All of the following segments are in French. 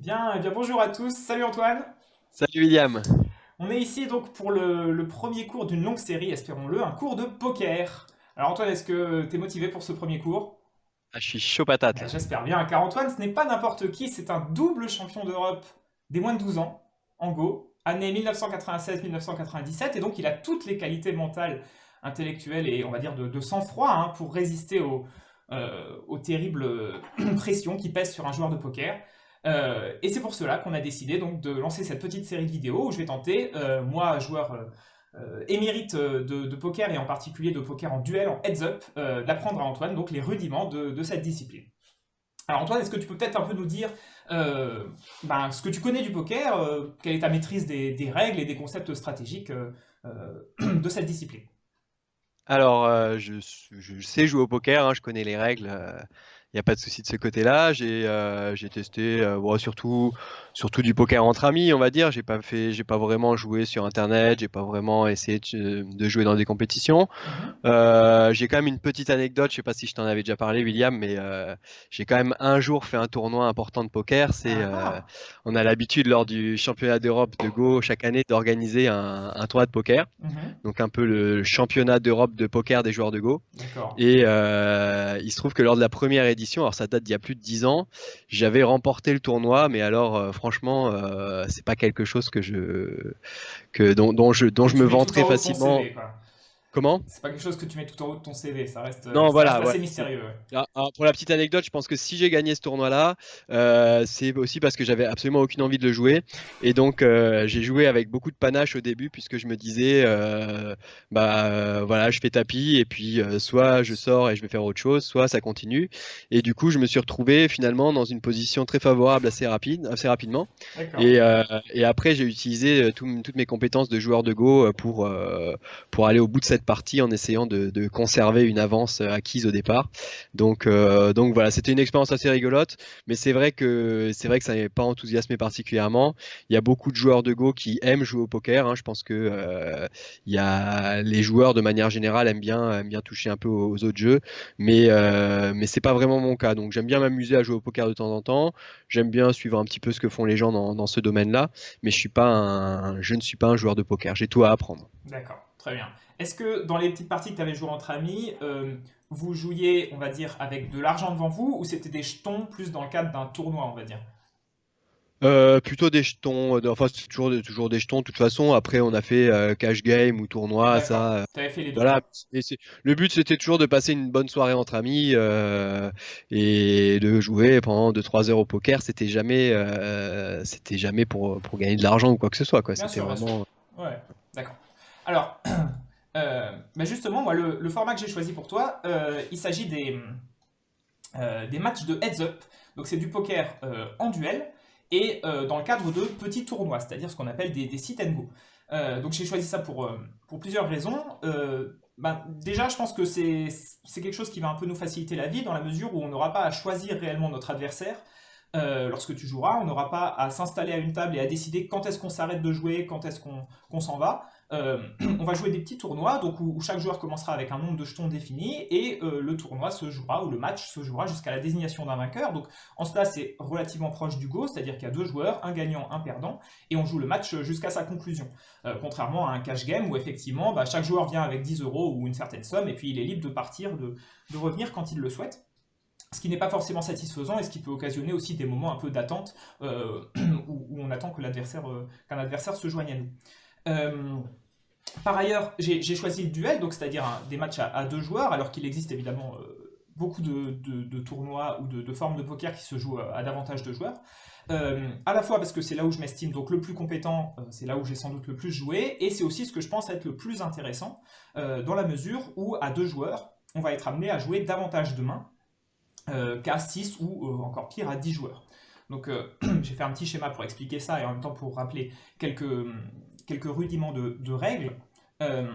Bien, eh bien bonjour à tous. Salut Antoine. Salut William. On est ici donc pour le premier cours d'une longue série, espérons-le, un cours de poker. Alors Antoine, est-ce que tu es motivé pour ce premier cours? Ah, je suis chaud patate Ben, là. j'espère bien, car Antoine, ce n'est pas n'importe qui, c'est un double champion d'Europe des moins de 12 ans en Go, année 1996-1997, et donc il a toutes les qualités mentales, intellectuelles et on va dire de sang-froid hein, pour résister aux terribles pressions qui pèsent sur un joueur de poker. Et c'est pour cela qu'on a décidé donc de lancer cette petite série de vidéos où je vais tenter, moi, joueur émérite de poker et en particulier de poker en duel, en heads-up, d'apprendre à Antoine donc les rudiments de cette discipline. Alors Antoine, est-ce que tu peux peut-être un peu nous dire ce que tu connais du poker, quelle est ta maîtrise des règles et des concepts stratégiques de cette discipline? Alors, je sais jouer au poker, hein, je connais les règles, il n'y a pas de souci de ce côté-là. J'ai testé bon, surtout du poker entre amis, on va dire. J'ai pas vraiment joué sur Internet, j'ai pas vraiment essayé de jouer dans des compétitions. Mhm. J'ai quand même une petite anecdote, je sais pas si je t'en avais déjà parlé, William, mais j'ai quand même un jour fait un tournoi important de poker. Ah ah. On a l'habitude lors du championnat d'Europe de Go chaque année d'organiser un tournoi de poker, Mhm. donc un peu le championnat d'Europe de poker des joueurs de Go. D'accord. Et il se trouve que lors de la première édition, alors ça date d'il y a plus de 10 ans, j'avais remporté le tournoi, mais alors franchement, c'est pas quelque chose dont Que je me tu mets tout vanterais en haut de ton facilement. CV, quoi. Comment? C'est pas quelque chose que tu mets tout en haut de ton CV, Non, ça reste voilà, ouais. assez mystérieux. Ouais. Pour la petite anecdote, je pense que si j'ai gagné ce tournoi-là, c'est aussi parce que j'avais absolument aucune envie de le jouer. Et donc, j'ai joué avec beaucoup de panache au début, puisque je me disais, voilà, je fais tapis, et puis soit je sors et je vais faire autre chose, soit ça continue. Et du coup, je me suis retrouvé finalement dans une position très favorable assez rapidement. D'accord. Et, euh, et après, j'ai utilisé toutes mes compétences de joueur de Go pour aller au bout de cette partie en essayant de conserver une avance acquise au départ. Donc voilà, c'était une expérience assez rigolote, mais c'est vrai que ça m'avait pas enthousiasmé particulièrement. Il y a beaucoup de joueurs de Go qui aiment jouer au poker, hein. Je pense que les joueurs de manière générale aiment bien toucher un peu aux autres jeux, mais c'est pas vraiment mon cas. Donc j'aime bien m'amuser à jouer au poker de temps en temps. J'aime bien suivre un petit peu ce que font les gens dans ce domaine-là, mais je ne suis pas un joueur de poker. J'ai tout à apprendre. D'accord. Très bien. Est-ce que dans les petites parties que tu avais jouées entre amis, vous jouiez, on va dire, avec de l'argent devant vous ou c'était des jetons plus dans le cadre d'un tournoi, on va dire? Plutôt des jetons, enfin c'est toujours des jetons de toute façon. Après on a fait cash game ou tournoi, D'accord. ça, Tu avais fait les deux, voilà. quoi. Le but c'était toujours de passer une bonne soirée entre amis et de jouer pendant 2 3 heures au poker. C'était jamais pour gagner de l'argent ou quoi que ce soit, quoi. Bien C'était sûr, bien sûr. vraiment. Ouais, d'accord. Alors, justement, moi, le format que j'ai choisi pour toi, il s'agit des matchs de heads up. Donc, c'est du poker en duel et dans le cadre de petits tournois, c'est-à-dire ce qu'on appelle des sit and go. Donc, j'ai choisi ça pour plusieurs raisons. Déjà, je pense que c'est quelque chose qui va un peu nous faciliter la vie dans la mesure où on n'aura pas à choisir réellement notre adversaire. Lorsque tu joueras, on n'aura pas à s'installer à une table et à décider quand est-ce qu'on s'arrête de jouer, quand est-ce qu'on s'en va. On va jouer des petits tournois donc où chaque joueur commencera avec un nombre de jetons défini et le tournoi se jouera ou le match se jouera jusqu'à la désignation d'un vainqueur. Donc en cela c'est relativement proche du Go, c'est-à-dire qu'il y a deux joueurs, un gagnant, un perdant, et on joue le match jusqu'à sa conclusion. Contrairement à un cash game où effectivement chaque joueur vient avec 10 euros ou une certaine somme et puis il est libre de partir, de revenir quand il le souhaite, ce qui n'est pas forcément satisfaisant et ce qui peut occasionner aussi des moments un peu d'attente où on attend qu'un adversaire se joigne à nous. Euh, Par ailleurs, j'ai choisi le duel, donc c'est-à-dire des matchs à deux joueurs, alors qu'il existe évidemment beaucoup de tournois ou de formes de poker qui se jouent à davantage de joueurs. À la fois parce que c'est là où je m'estime donc le plus compétent, c'est là où j'ai sans doute le plus joué, et c'est aussi ce que je pense être le plus intéressant, dans la mesure où à deux joueurs, on va être amené à jouer davantage de mains qu'à 6 ou encore pire à 10 joueurs. Donc j'ai fait un petit schéma pour expliquer ça et en même temps pour rappeler quelques rudiments de règles, euh,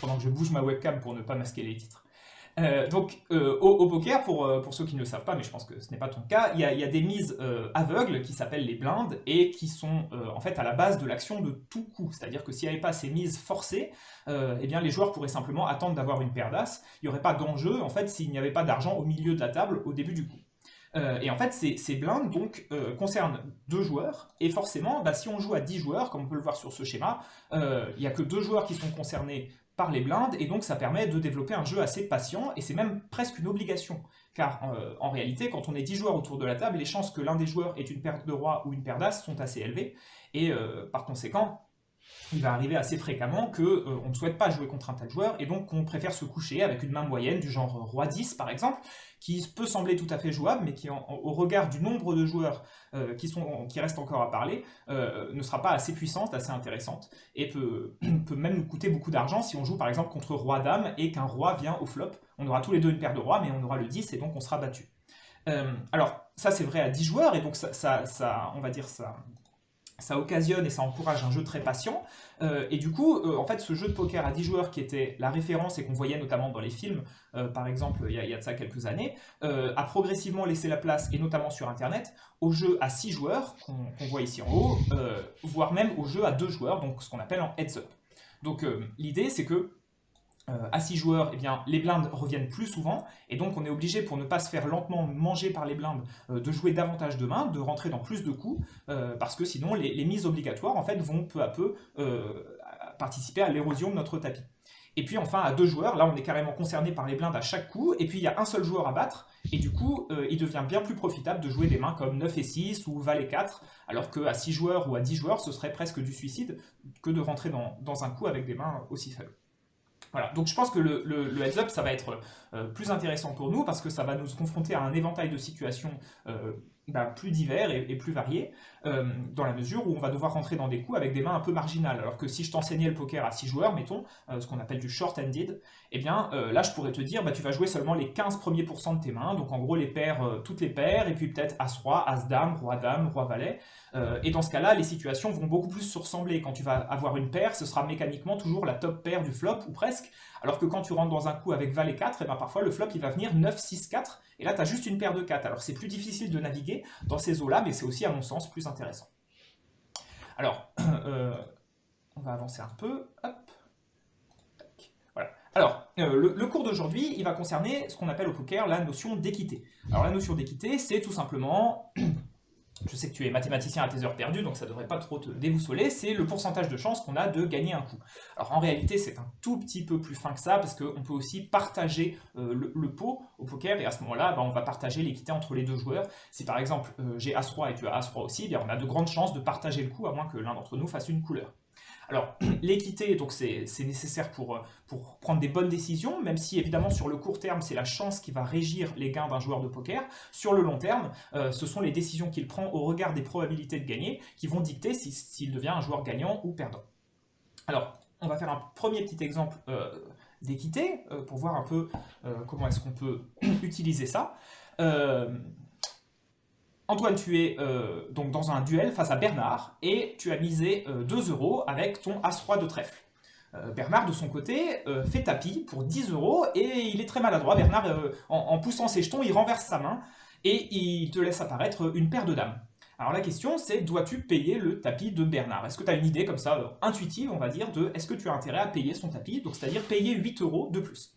pendant que je bouge ma webcam pour ne pas masquer les titres. Au poker, pour ceux qui ne le savent pas, mais je pense que ce n'est pas ton cas, il y a des mises aveugles qui s'appellent les blindes et qui sont en fait à la base de l'action de tout coup. C'est-à-dire que s'il n'y avait pas ces mises forcées, eh bien les joueurs pourraient simplement attendre d'avoir une paire d'as. Il n'y aurait pas d'enjeu en fait s'il n'y avait pas d'argent au milieu de la table au début du coup. Et en fait, ces blindes donc, concernent deux joueurs, et forcément, bah, si on joue à 10 joueurs, comme on peut le voir sur ce schéma, il n'y a que deux joueurs qui sont concernés par les blindes, et donc ça permet de développer un jeu assez patient, et c'est même presque une obligation. Car en réalité, quand on est 10 joueurs autour de la table, les chances que l'un des joueurs ait une paire de rois ou une paire d'as sont assez élevées, et par conséquent, il va arriver assez fréquemment que on ne souhaite pas jouer contre un tel joueur et donc on préfère se coucher avec une main moyenne du genre roi 10 par exemple, qui peut sembler tout à fait jouable mais qui au regard du nombre de joueurs qui restent encore à parler ne sera pas assez puissante, assez intéressante et peut même nous coûter beaucoup d'argent si on joue par exemple contre roi dame et qu'un roi vient au flop. On aura tous les deux une paire de rois mais on aura le 10 et donc on sera battu. Alors ça c'est vrai à 10 joueurs et donc on va dire ça occasionne et ça encourage un jeu très patient. Et du coup, en fait, ce jeu de poker à 10 joueurs qui était la référence et qu'on voyait notamment dans les films, par exemple, il y a de ça quelques années, a progressivement laissé la place, et notamment sur Internet, au jeu à 6 joueurs, qu'on voit ici en haut, voire même au jeu à 2 joueurs, donc ce qu'on appelle en heads-up. Donc l'idée, c'est que à 6 joueurs, eh bien, les blindes reviennent plus souvent, et donc on est obligé, pour ne pas se faire lentement manger par les blindes, de jouer davantage de mains, de rentrer dans plus de coups, parce que sinon les mises obligatoires en fait, vont peu à peu participer à l'érosion de notre tapis. Et puis enfin, à 2 joueurs, là on est carrément concerné par les blindes à chaque coup, et puis il y a un seul joueur à battre, et du coup il devient bien plus profitable de jouer des mains comme 9 et 6 ou Valet 4, alors qu'à 6 joueurs ou à 10 joueurs, ce serait presque du suicide que de rentrer dans un coup avec des mains aussi faibles. Voilà, donc je pense que le heads up, ça va être plus intéressant pour nous parce que ça va nous confronter à un éventail de situations plus divers et plus variés, dans la mesure où on va devoir rentrer dans des coups avec des mains un peu marginales. Alors que si je t'enseignais le poker à 6 joueurs, mettons, ce qu'on appelle du short-handed, eh bien là je pourrais te dire, tu vas jouer seulement les 15 premiers pourcents de tes mains, donc en gros les paires, toutes les paires, et puis peut-être As-Roi, As-Dame, Roi-Dame, Roi-Valet. Et dans ce cas-là, les situations vont beaucoup plus se ressembler. Quand tu vas avoir une paire, ce sera mécaniquement toujours la top paire du flop, ou presque, alors que quand tu rentres dans un coup avec Valet 4, et ben parfois le flop il va venir 9, 6, 4, et là tu as juste une paire de 4. Alors c'est plus difficile de naviguer dans ces eaux-là, mais c'est aussi à mon sens plus intéressant. Alors, on va avancer un peu. Hop. Voilà. Alors, le cours d'aujourd'hui, il va concerner ce qu'on appelle au poker la notion d'équité. Alors la notion d'équité, c'est tout simplement... Je sais que tu es mathématicien à tes heures perdues, donc ça ne devrait pas trop te déboussoler, c'est le pourcentage de chance qu'on a de gagner un coup. Alors en réalité, c'est un tout petit peu plus fin que ça, parce qu'on peut aussi partager le pot au poker, et à ce moment-là, on va partager l'équité entre les deux joueurs. Si par exemple j'ai As-Roi et tu as As-Roi aussi, on a de grandes chances de partager le coup, à moins que l'un d'entre nous fasse une couleur. Alors, l'équité, donc c'est nécessaire pour prendre des bonnes décisions, même si évidemment sur le court terme, c'est la chance qui va régir les gains d'un joueur de poker. Sur le long terme, ce sont les décisions qu'il prend au regard des probabilités de gagner qui vont dicter s'il devient un joueur gagnant ou perdant. Alors, on va faire un premier petit exemple d'équité pour voir un peu comment est-ce qu'on peut utiliser ça. Antoine, tu es donc dans un duel face à Bernard et tu as misé 2 euros avec ton As-Roi de trèfle. Bernard, de son côté, fait tapis pour 10 euros et il est très maladroit. Bernard, en poussant ses jetons, il renverse sa main et il te laisse apparaître une paire de dames. Alors la question, c'est dois-tu payer le tapis de Bernard? Est-ce que tu as une idée comme ça, intuitive, on va dire, de est-ce que tu as intérêt à payer son tapis, donc c'est-à-dire payer 8 euros de plus?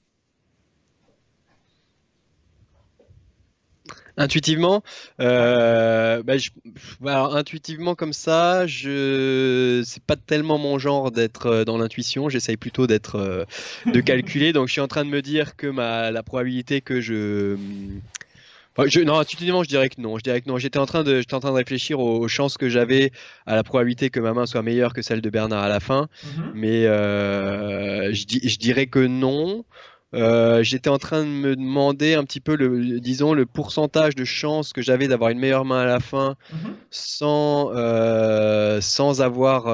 Intuitivement, Ouais. alors, intuitivement comme ça, c'est pas tellement mon genre d'être dans l'intuition. J'essaye plutôt de calculer. Donc, je suis en train de me dire que la probabilité que non, intuitivement, je dirais que non. Je dirais que non. J'étais en train de réfléchir aux chances que j'avais à la probabilité que ma main soit meilleure que celle de Bernard à la fin, Mhm. mais je dirais que non. J'étais en train de me demander un petit peu disons, le pourcentage de chances que j'avais d'avoir une meilleure main à la fin Mhm. sans avoir,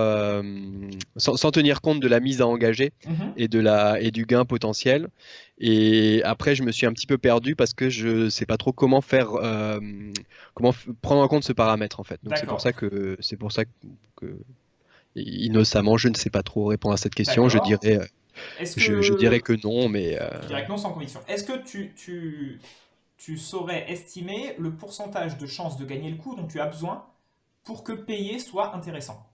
sans tenir compte de la mise à engager Mhm. et du gain potentiel. Et après, je me suis un petit peu perdu parce que je sais pas trop comment prendre en compte ce paramètre en fait. Donc D'accord. c'est pour ça que innocemment, je ne sais pas trop répondre à cette question. D'accord. Est-ce Je dirais que que non, mais Je dirais que non sans conviction. Est-ce que tu saurais estimer le pourcentage de chances de gagner le coup dont tu as besoin pour que payer soit intéressant?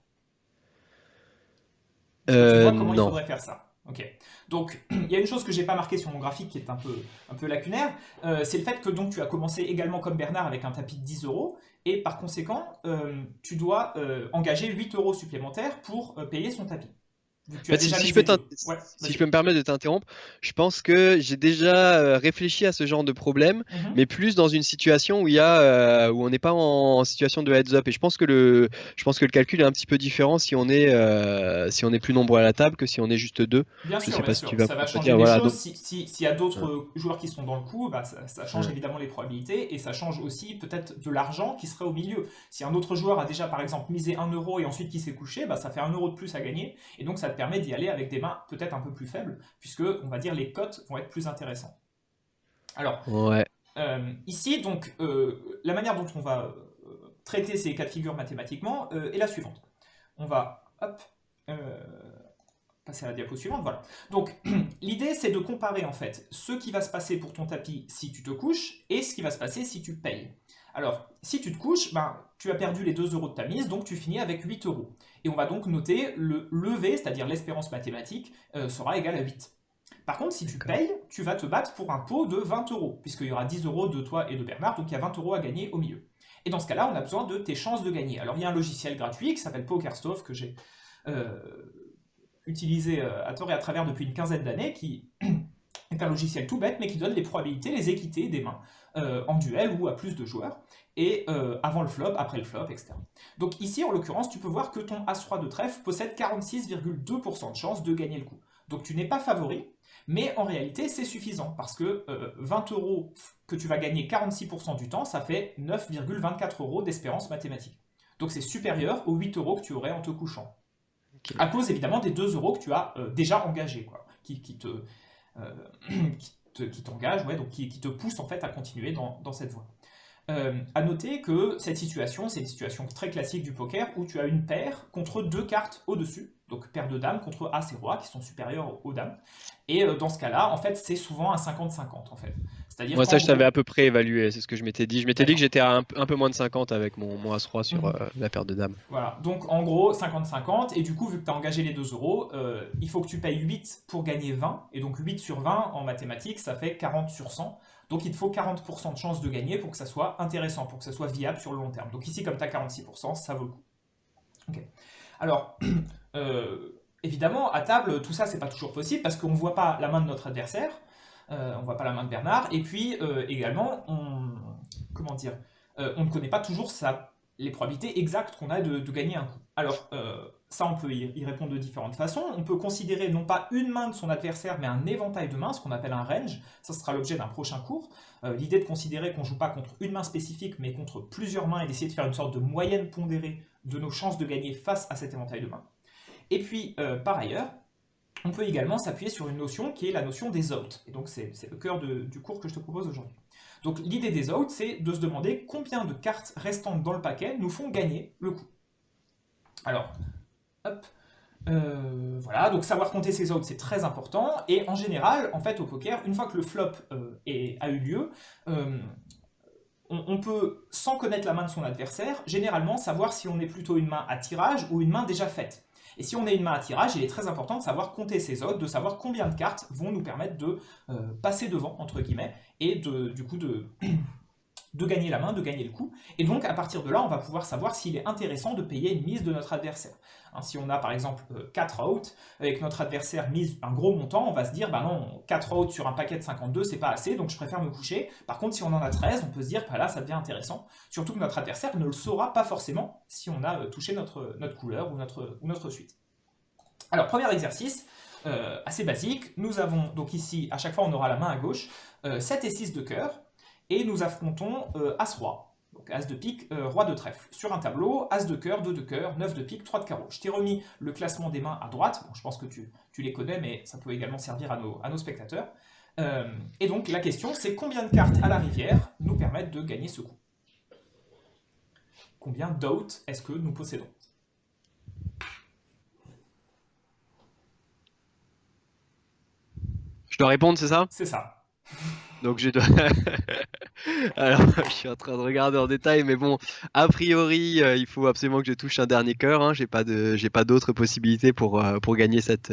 Est-ce que tu vois comment il non. faudrait faire ça? Ok. Donc, il y a une chose que j'ai pas marquée sur mon graphique qui est un peu lacunaire, c'est le fait que donc tu as commencé également comme Bernard avec un tapis de 10 euros, et par conséquent, tu dois engager 8 euros supplémentaires pour payer son tapis. Vu que tu En as fait, déjà misé 2. Ouais, si je peux vas-y. me permettre de t'interrompre, je pense que j'ai déjà réfléchi à ce genre de problème, Mhm. mais plus dans une situation où où on n'est pas en situation de heads up. Et je pense que le calcul est un petit peu différent si on est plus nombreux à la table que si on est juste deux. Je sais Bien pas si tu sûr, vas ça va changer contredire. des Voilà, choses. donc. S'il y a Ouais, d'autres joueurs qui sont dans le coup, bah, ça change ouais. évidemment les probabilités et ça change aussi peut-être de l'argent qui serait au milieu. Si un autre joueur a déjà par exemple misé 1 euro et ensuite qui s'est couché, bah, ça fait 1 euro de plus à gagner et donc ça te permet d'y aller avec des mains peut-être un peu plus faibles puisque on va dire les cotes vont être plus intéressantes. Alors, Ouais. ici, donc, la manière dont on va traiter ces cas de figure mathématiquement est la suivante. On va, hop, euh, passer à la diapo suivante, voilà. Donc, l'idée, c'est de comparer, en fait, ce qui va se passer pour ton tapis si tu te couches et ce qui va se passer si tu payes. Alors, si tu te couches, ben, tu as perdu les 2 euros de ta mise, donc tu finis avec 8 euros. Et on va donc noter le levé, c'est-à-dire l'espérance mathématique, sera égal à 8. Par contre, si tu D'accord. payes, tu vas te battre pour un pot de 20 euros, puisqu'il y aura 10 euros de toi et de Bernard, donc il y a 20 euros à gagner au milieu. Et dans ce cas-là, on a besoin de tes chances de gagner. Alors, il y a un logiciel gratuit qui s'appelle PokerStove que j'ai euh, utilisé à tort et à travers depuis une quinzaine d'années, qui est un logiciel tout bête, mais qui donne les probabilités, les équités des mains en duel ou à plus de joueurs, et avant le flop, après le flop, etc. Donc ici, en l'occurrence, tu peux voir que ton As-Roi de trèfle possède 46,2% de chance de gagner le coup. Donc tu n'es pas favori, mais en réalité, c'est suffisant, parce que 20 euros que tu vas gagner 46% du temps, ça fait 9,24 euros d'espérance mathématique. Donc c'est supérieur aux 8 euros que tu aurais en te couchant. Ok. À cause évidemment des 2 euros que tu as déjà engagés, quoi, euh, qui t'engage, ouais, donc qui te pousse en fait à continuer dans cette voie. À noter que cette situation, c'est une situation très classique du poker où tu as une paire contre deux cartes au-dessus, donc paire de dames contre As et Roi qui sont supérieurs aux dames. Et dans ce cas-là, en fait, c'est souvent un 50-50 en fait. C'est-à-dire Moi, ça, qu'en je t'avais à gros, peu près évalué, c'est ce que je m'étais dit. Je m'étais dit que d'accord. j'étais à un peu moins de 50 avec mon As-Roi sur Mhm. la paire de dames. Voilà, donc en gros 50-50, et du coup vu que tu as engagé les 2 euros, il faut que tu payes 8 pour gagner 20, et donc 8 sur 20 en mathématiques ça fait 40 sur 100, donc il te faut 40% de chance de gagner pour que ça soit intéressant, pour que ça soit viable sur le long terme. Donc ici comme tu as 46%, ça vaut le coup. Ok. Alors, évidemment à table tout ça c'est pas toujours possible parce qu'on ne voit pas la main de notre adversaire, on ne voit pas la main de Bernard, et puis également comment dire, on ne connaît pas toujours les probabilités exactes qu'on a de gagner un coup. Alors, ça, on peut y répondre de différentes façons. On peut considérer non pas une main de son adversaire, mais un éventail de mains, ce qu'on appelle un range. Ça sera l'objet d'un prochain cours. L'idée de considérer qu'on ne joue pas contre une main spécifique, mais contre plusieurs mains et d'essayer de faire une sorte de moyenne pondérée de nos chances de gagner face à cet éventail de mains. Et puis, par ailleurs, on peut également s'appuyer sur une notion qui est la notion des outs. Et donc, c'est le cœur du cours que je te propose aujourd'hui. Donc l'idée des outs, c'est de se demander combien de cartes restantes dans le paquet nous font gagner le coup. Alors, hop, voilà, donc savoir compter ces outs, c'est très important. Et en général, en fait, au poker, une fois que le flop a eu lieu, euh, on peut, sans connaître la main de son adversaire, généralement savoir si on est plutôt une main à tirage ou une main déjà faite. Et si on est une main à tirage, il est très important de savoir compter ses odds, de savoir combien de cartes vont nous permettre de passer devant, entre guillemets, et du coup de gagner la main, de gagner le coup. Et donc, à partir de là, on va pouvoir savoir s'il est intéressant de payer une mise de notre adversaire. Hein, si on a par exemple 4 outs, et que notre adversaire mise un gros montant, on va se dire, bah non, 4 outs sur un paquet de 52, c'est pas assez, donc je préfère me coucher. Par contre, si on en a 13, on peut se dire, bah là, ça devient intéressant. Surtout que notre adversaire ne le saura pas forcément si on a touché notre couleur ou notre suite. Alors, premier exercice, assez basique. Nous avons, donc ici, à chaque fois, on aura la main à gauche, 7 et 6 de cœur, et nous affrontons As-Roi. Donc As de pique, Roi de trèfle. Sur un tableau, As de cœur, 2 de cœur, 9 de pique, 3 de carreau. Je t'ai remis le classement des mains à droite. Bon, je pense que tu les connais, mais ça peut également servir à nos spectateurs. Et donc la question, c'est combien de cartes à la rivière nous permettent de gagner ce coup? Combien d'outs est-ce que nous possédons? Je dois répondre, c'est ça? C'est ça. Donc je dois. Alors, je suis en train de regarder en détail, mais bon, a priori, il faut absolument que je touche un dernier cœur. Hein. J'ai pas d'autres possibilités pour gagner cette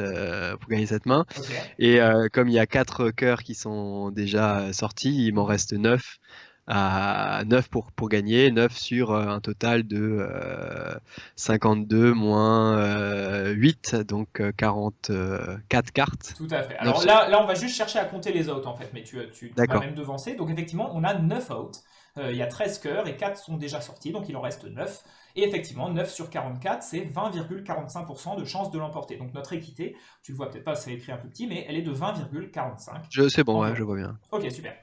main. Ok. Et comme il y a 4 cœurs qui sont déjà sortis, il m'en Mhm. reste 9 à 9 pour gagner, 9 sur un total de 52 moins 8, donc 44 cartes. Tout à fait. 9 Alors sur... là, on va juste chercher à compter les outs en fait, mais tu m'as D'accord. même devancé. Donc effectivement, on a 9 outs. Il y a 13 cœurs et 4 sont déjà sortis, donc il en reste 9. Et effectivement, 9 sur 44, c'est 20,45% de chance de l'emporter. Donc notre équité, tu le vois peut-être pas, c'est écrit un peu petit, mais elle est de 20,45 C'est bon, ouais, environ. je vois bien. Ok, super.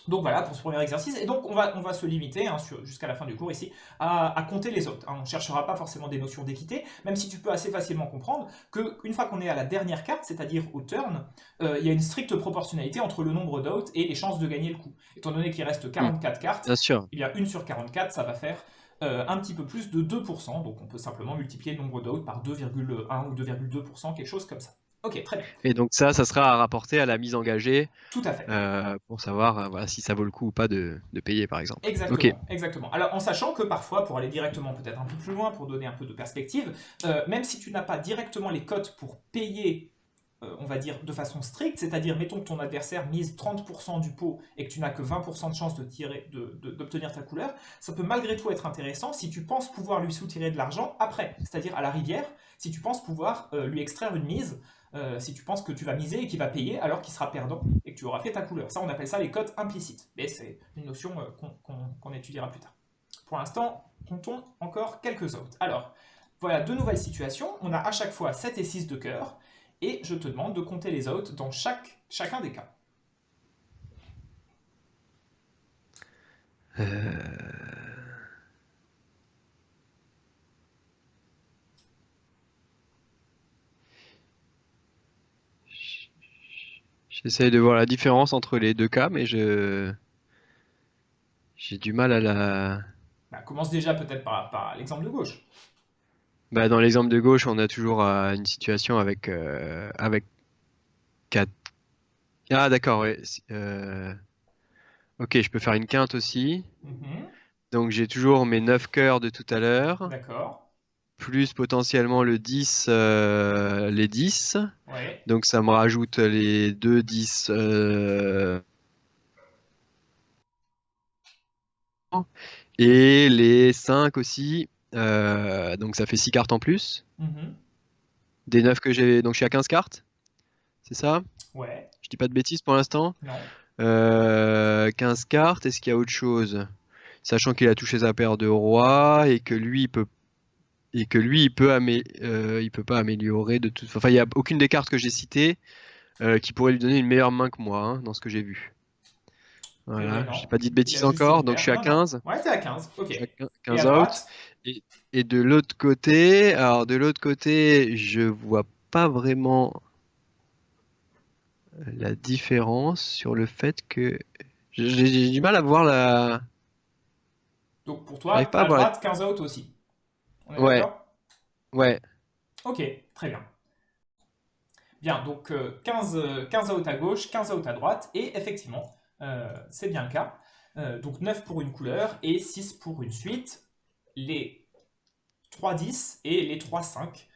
Donc voilà pour ce premier exercice. Et donc on va se limiter hein, jusqu'à la fin du cours ici à compter les autres. Hein. On ne cherchera pas forcément des notions d'équité, même si tu peux assez facilement comprendre qu'une fois qu'on est à la dernière carte, c'est-à-dire au turn, il y a une stricte proportionnalité entre le nombre d'outs et les chances de gagner le coup. Étant donné qu'il reste Hmm, 44 cartes, bien sûr. il y a 1 sur 44, ça va faire un petit peu plus de 2%. Donc on peut simplement multiplier le nombre d'outs par 2,1 ou 2,2%, quelque chose comme ça. Ok, très bien. Et donc ça sera à rapporter à la mise engagée Tout à fait. pour savoir voilà, si ça vaut le coup ou pas de payer, par exemple. Ok. Exactement, exactement. Alors en sachant que parfois, pour aller directement peut-être un peu plus loin, pour donner un peu de perspective, même si tu n'as pas directement les cotes pour payer, on va dire, de façon stricte, c'est-à-dire mettons que ton adversaire mise 30% du pot et que tu n'as que 20% de chance d'obtenir ta couleur, ça peut malgré tout être intéressant si tu penses pouvoir lui soutirer de l'argent après, c'est-à-dire à la rivière, si tu penses pouvoir lui extraire une mise, si tu penses que tu vas miser et qu'il va payer alors qu'il sera perdant et que tu auras fait ta couleur. Ça, on appelle ça les cotes implicites. Mais c'est une notion qu'on étudiera plus tard. Pour l'instant, comptons encore quelques autres. Alors, voilà deux nouvelles situations. On a à chaque fois 7 et 6 de cœur. Et je te demande de compter les autres dans chacun des cas. Euh, J'essaie de voir la différence entre les deux cas, mais j'ai du mal à la. Bah, commence déjà peut-être par l'exemple de gauche. Bah, dans l'exemple de gauche, on a toujours une situation avec 4. Ah, d'accord, ouais. Ok, je peux faire une quinte aussi. Mhm. Donc j'ai toujours mes 9 cœurs de tout à l'heure, D'accord. plus potentiellement le 10, les 10. Ouais. Donc ça me rajoute les 2 10 et les 5 aussi. Donc ça fait 6 cartes en plus. Mhm. Des 9 que j'ai. Donc je suis à 15 cartes, c'est ça? Ouais. Je dis pas de bêtises pour l'instant. Non. 15 cartes, est-ce qu'il y a autre chose? Sachant qu'il a touché sa paire de rois et que lui il peut pas améliorer de toute. Enfin, il y a aucune des cartes que j'ai citées qui pourrait lui donner une meilleure main que moi hein, dans ce que j'ai vu. A priori, Voilà, je n'ai non. pas dit de Il a bêtises juste dit encore, une donc je paire. suis à Non, non. 15. Ouais, t'es à 15. Ok. Je suis à Et à 15 out. droite? Et, et de l'autre côté, alors de l'autre côté, je vois pas vraiment la différence sur le fait que j'ai du mal à voir la. Donc pour J'arrive toi, pas à à voir la. droite, 15 out aussi. On est Ouais, d'accord? ouais. Ok, très bien. Bien, donc 15 out à gauche, 15 out à droite, et effectivement, c'est bien le cas. Donc 9 pour une couleur et 6 pour une suite. Les 3 10 et les 3 5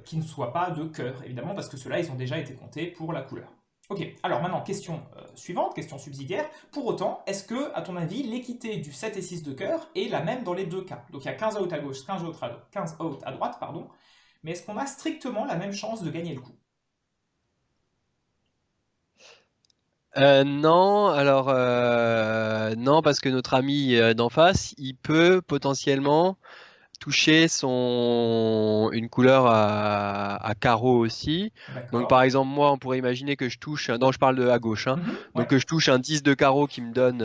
qui ne soient pas de cœur, évidemment, parce que ceux-là, ils ont déjà été comptés pour la couleur. Ok, alors maintenant, question suivante, question subsidiaire. Pour autant, est-ce que, à ton avis, l'équité du 7 et 6 de cœur est la même dans les deux cas? Donc il y a 15 out à gauche, 15 out à droite, pardon. Mais est-ce qu'on a strictement la même chance de gagner le coup? Non, alors non, parce que notre ami d'en face, il peut potentiellement toucher une couleur à carreau aussi. Donc D'accord. par exemple, moi, on pourrait imaginer que je touche, non, je parle à gauche, hein, Mhm, donc ouais. que je touche un 10 de carreau qui me donne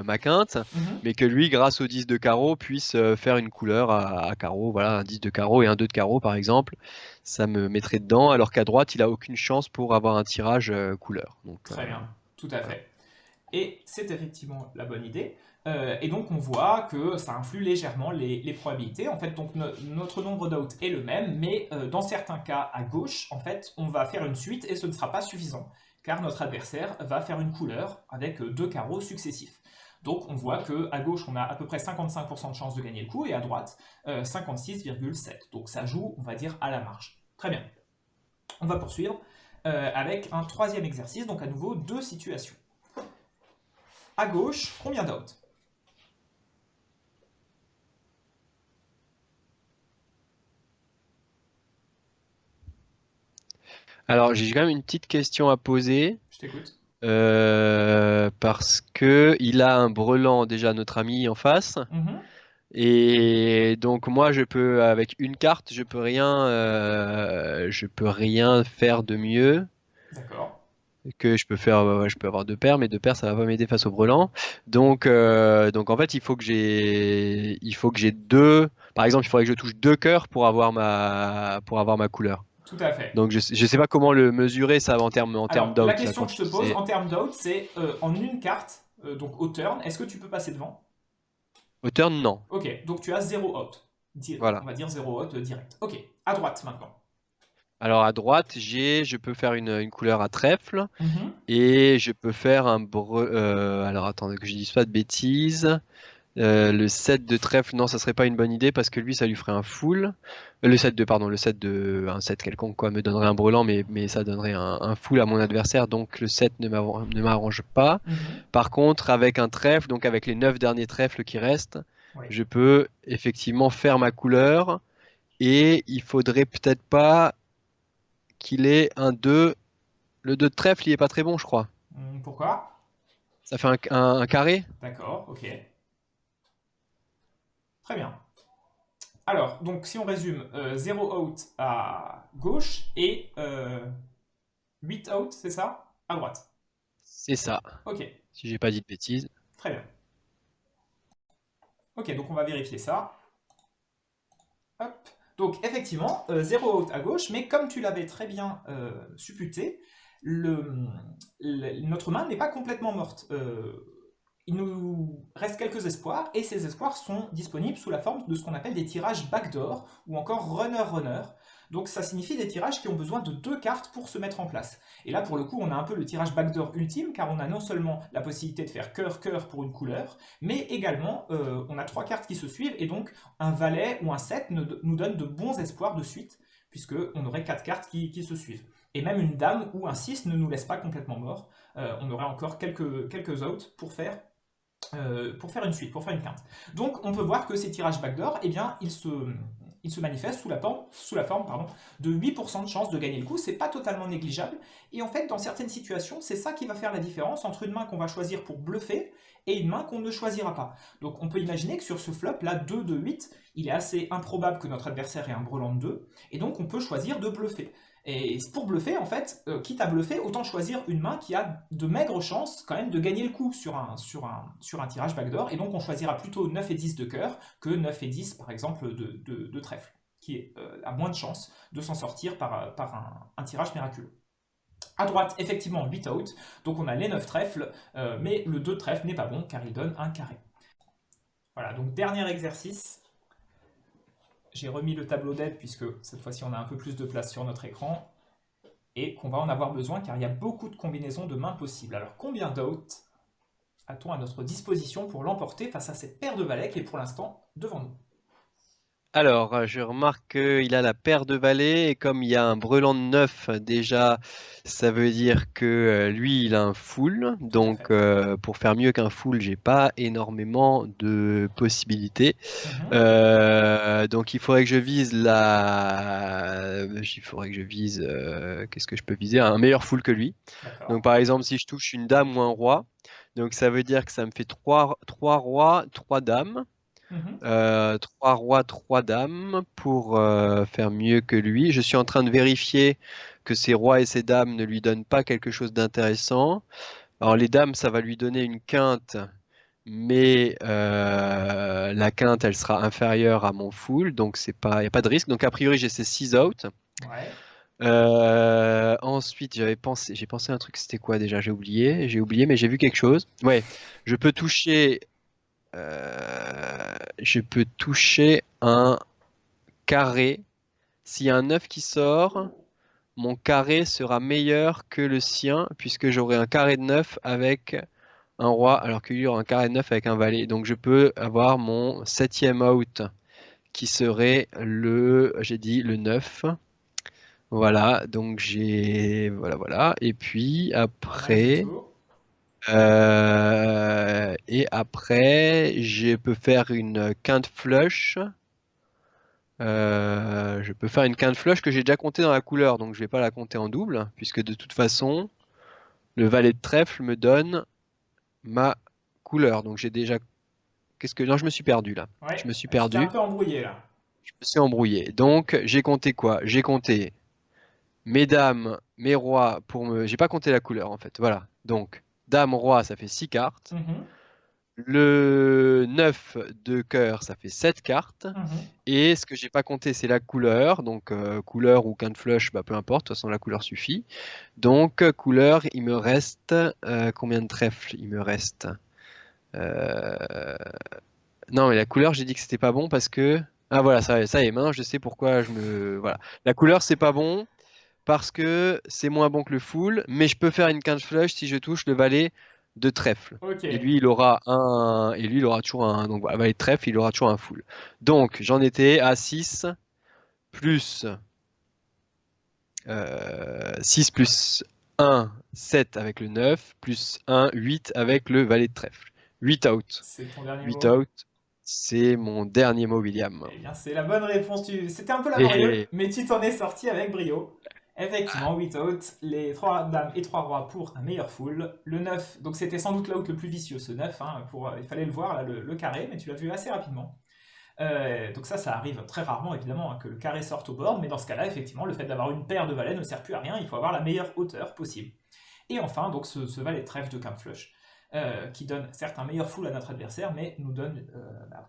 ma quinte, Mhm. mais que lui, grâce au 10 de carreau, puisse faire une couleur à carreau, voilà, un 10 de carreau et un 2 de carreau par exemple. Ça me mettrait dedans, alors qu'à droite, il a aucune chance pour avoir un tirage couleur. Donc Très bien, tout à voilà. fait. Et c'est effectivement la bonne idée. Et donc on voit que ça influe légèrement les probabilités. En fait, donc notre nombre d'outs est le même, mais dans certains cas à gauche, en fait, on va faire une suite et ce ne sera pas suffisant. car notre adversaire va faire une couleur avec deux carreaux successifs. Donc on voit qu'à gauche, on a à peu près 55% de chance de gagner le coup, et à droite, 56,7. Donc ça joue, on va dire, à la marge. Très bien. On va poursuivre avec un troisième exercice, donc à nouveau deux situations. À gauche, combien d'outs? Alors, j'ai quand même une petite question à poser. Je t'écoute. Parce que il a un brelan déjà notre ami en face Mhm. et donc moi je peux avec une carte je peux rien faire de mieux D'accord. que je peux faire ouais, je peux avoir deux paires mais deux paires ça va pas m'aider face au brelan donc en fait il faut que j'ai deux par exemple il faudrait que je touche deux cœurs pour avoir ma couleur Tout à fait. donc je sais pas comment le mesurer ça en termes Alors, la d'out là question quand que je tu te pose disais en termes d'out, c'est en une carte, donc au turn, est-ce que tu peux passer devant? au turn non Ok, donc tu as 0 out. voilà. On va dire 0 out direct. Ok, à droite maintenant. Alors à droite, je peux faire une couleur à trèfle Mhm. et je peux faire alors attendez que je dise pas de bêtises. Le set de trèfle, non, ça serait pas une bonne idée parce que lui, ça lui ferait un full. Le set de un set quelconque quoi me donnerait un brelan, mais ça donnerait un full à mon adversaire, donc le set ne m'arrange pas. Mhm. Par contre, avec un trèfle, donc avec les 9 derniers trèfles qui restent, Oui. je peux effectivement faire ma couleur et il faudrait peut-être pas qu'il ait un 2. Le 2 de trèfle, il est pas très bon, je crois. Pourquoi? Ça fait un carré. D'accord, ok. Très bien. Alors, donc si on résume, 0 out à gauche et 8 out, c'est ça? À droite. C'est ça, Ok, si j'ai pas dit de bêtises. très bien. Ok, donc on va vérifier ça. Hop. Donc effectivement, 0 out à gauche, mais comme tu l'avais très bien supputé, notre main n'est pas complètement morte. Il nous reste quelques espoirs, et ces espoirs sont disponibles sous la forme de ce qu'on appelle des tirages backdoor, ou encore runner-runner. Donc ça signifie des tirages qui ont besoin de deux cartes pour se mettre en place. Et là, pour le coup, on a un peu le tirage backdoor ultime, car on a non seulement la possibilité de faire cœur-cœur pour une couleur, mais également, on a trois cartes qui se suivent, et donc un valet ou un 7 nous donne de bons espoirs de suite, puisqu'on aurait quatre cartes qui se suivent. Et même une dame ou un 6 ne nous laisse pas complètement morts. On aurait encore quelques outs pour faire une suite, pour faire une quinte. Donc on peut voir que ces tirages backdoor, eh bien, ils se manifestent sous la forme de 8% de chance de gagner le coup. C'est pas totalement négligeable. Et en fait, dans certaines situations, c'est ça qui va faire la différence entre une main qu'on va choisir pour bluffer et une main qu'on ne choisira pas. Donc on peut imaginer que sur ce flop, là, 2 de 8, il est assez improbable que notre adversaire ait un brelan de 2, et donc on peut choisir de bluffer. Et pour bluffer, en fait, quitte à bluffer, autant choisir une main qui a de maigres chances quand même de gagner le coup sur un tirage backdoor. Et donc on choisira plutôt 9 et 10 de cœur que 9 et 10 par exemple de trèfle, qui a moins de chances de s'en sortir par un tirage miraculeux. À droite, effectivement, 8 out, donc on a les 9 trèfles, mais le 2 de trèfle n'est pas bon car il donne un carré. Voilà, donc dernier exercice. J'ai remis le tableau d'aide puisque cette fois-ci on a un peu plus de place sur notre écran et qu'on va en avoir besoin car il y a beaucoup de combinaisons de mains possibles. Alors combien d'outs a-t-on à notre disposition pour l'emporter face à cette paire de valets qui est pour l'instant devant nous? Alors, je remarque qu'il a la paire de valets et comme il y a un brelan de 9 déjà, ça veut dire que lui, il a un full. Tout à Donc, fait. pour faire mieux qu'un full, j'ai pas énormément de possibilités. Mhm. Donc, il faudrait que je vise, qu'est-ce que je peux viser? Un meilleur full que lui. D'accord. Donc, par exemple, si je touche une dame ou un roi, donc ça veut dire que ça me fait trois rois, trois dames. Mhm. Trois rois, trois dames pour faire mieux que lui. Je suis en train de vérifier que ces rois et ces dames ne lui donnent pas quelque chose d'intéressant. Alors les dames, ça va lui donner une quinte, mais la quinte, elle sera inférieure à mon full, donc c'est pas, y a pas de risque. Donc a priori, j'ai ces 6 out. Ouais. Ensuite, j'ai pensé à un truc, c'était quoi déjà? J'ai oublié, mais j'ai vu quelque chose. Ouais, je peux toucher je peux toucher un carré. S'il y a un 9 qui sort, mon carré sera meilleur que le sien, puisque j'aurai un carré de 9 avec un roi, alors qu'il y aura un carré de 9 avec un valet. Donc je peux avoir mon septième out, qui serait j'ai dit le 9. Voilà, donc voilà, voilà. Et puis Pas mal du après, tout. je peux faire une quinte flush. Je peux faire une quinte flush que j'ai déjà comptée dans la couleur, donc je vais pas la compter en double, puisque de toute façon, le valet de trèfle me donne ma couleur. Donc j'ai déjà... Non, je me suis perdu là. Ouais, Je me suis tu t'es un perdu. peu embrouillé là. Je me suis embrouillé. Donc j'ai compté quoi? J'ai compté mes dames, mes rois pour me... J'ai pas compté la couleur en fait. Voilà. Donc, dame, roi, ça fait 6 cartes. Mhm, Le 9 de cœur, ça fait 7 cartes. mhm. Et ce que j'ai pas compté, c'est la couleur. Donc, couleur ou quinte flush, bah, peu importe. De toute façon, la couleur suffit. Donc, couleur, il me reste combien de trèfles? Il me reste. euh, Non, mais la couleur, j'ai dit que c'était pas bon parce que. Ah voilà, ça y est, maintenant je sais pourquoi je me. Voilà. La couleur, c'est pas bon parce que c'est moins bon que le full, mais je peux faire une quinte flush si je touche le valet de trèfle. Ok, Et lui, il aura toujours un. Donc voilà, valet de trèfle, il aura toujours un full. Donc j'en étais à 6 plus 6 plus 1, 7 avec le 9, plus 1, 8 avec le valet de trèfle. 8 out. c'est ton dernier 8 mot. out, c'est mon dernier mot, William. Eh bien, c'est la bonne réponse. C'était un peu laborieux, Et mais tu t'en es sorti avec brio. Effectivement, 8 out, les 3 dames et 3 rois pour un meilleur full. Le 9, donc c'était sans doute l'out le plus vicieux, ce 9, hein, il fallait le voir, là, le carré, mais tu l'as vu assez rapidement. Donc ça arrive très rarement, évidemment, hein, que le carré sorte au board, mais dans ce cas-là, effectivement, le fait d'avoir une paire de valets ne sert plus à rien, il faut avoir la meilleure hauteur possible. Et enfin, donc ce valet de trèfle de quinte flush, qui donne certes un meilleur full à notre adversaire, mais nous donne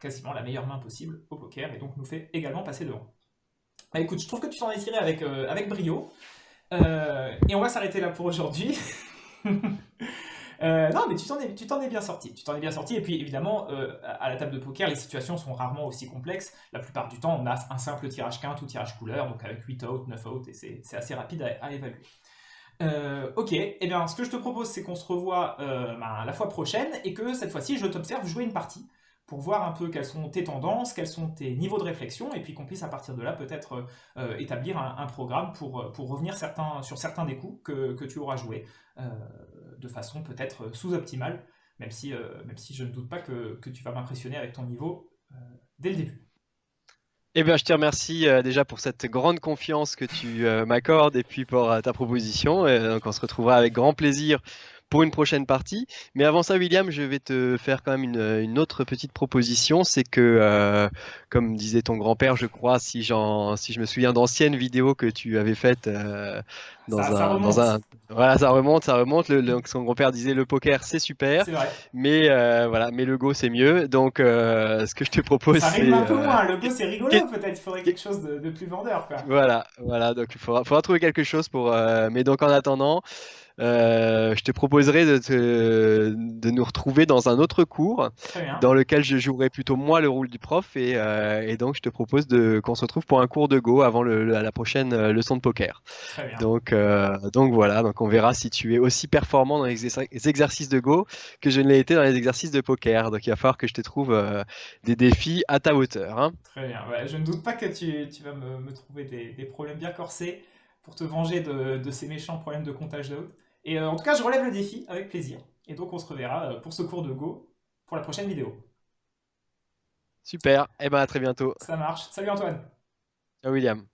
quasiment la meilleure main possible au poker, et donc nous fait également passer devant. Bah, écoute, je trouve que tu t'en es tiré avec brio, et on va s'arrêter là pour aujourd'hui. Non, mais tu t'en es bien sorti. Tu t'en es bien sorti. Et puis, évidemment, à la table de poker, les situations sont rarement aussi complexes. La plupart du temps, on a un simple tirage quinte ou tirage couleur, donc avec 8 out, 9 out, et c'est assez rapide à évaluer. Ok, et bien ce que je te propose, c'est qu'on se revoit la fois prochaine et que cette fois-ci, je t'observe jouer une partie pour voir un peu quelles sont tes tendances, quels sont tes niveaux de réflexion, et puis qu'on puisse à partir de là peut-être établir un programme pour revenir sur certains des coups que tu auras joués euh, de façon peut-être sous-optimale, même si je ne doute pas que tu vas m'impressionner avec ton niveau dès le début. eh bien, je te remercie déjà pour cette grande confiance que tu m'accordes et puis pour ta proposition. Donc, on se retrouvera avec grand plaisir pour une prochaine partie. Mais avant ça, William, je vais te faire quand même une autre petite proposition. C'est que, comme disait ton grand-père, je crois, si je me souviens d'anciennes vidéos que tu avais faites Ça remonte, voilà, ça remonte. Donc, son grand-père disait le poker, c'est super, c'est vrai. mais voilà, mais le Go, c'est mieux. Donc, ce que je te propose, Ça rime un c'est peu moins, le go c'est rigolo, peut-être il faudrait quelque chose de plus vendeur, quoi. voilà, donc faudra trouver quelque chose pour. Mais donc en attendant, je te proposerai de nous retrouver dans un autre cours Très bien, dans lequel je jouerai plutôt moi le rôle du prof et donc je te propose qu'on se retrouve pour un cours de Go avant la prochaine leçon de poker. très bien. Donc voilà, donc on verra si tu es aussi performant dans les exercices de Go que je ne l'ai été dans les exercices de poker. Donc il va falloir que je te trouve des défis à ta hauteur, hein. Très bien. Ouais, je ne doute pas que tu vas me trouver des problèmes bien corsés pour te venger de ces méchants problèmes de comptage de haute. Et en tout cas, je relève le défi avec plaisir. Et donc, on se reverra pour ce cours de Go pour la prochaine vidéo. Super, et ben à très bientôt. Ça marche. Salut Antoine! Ciao William.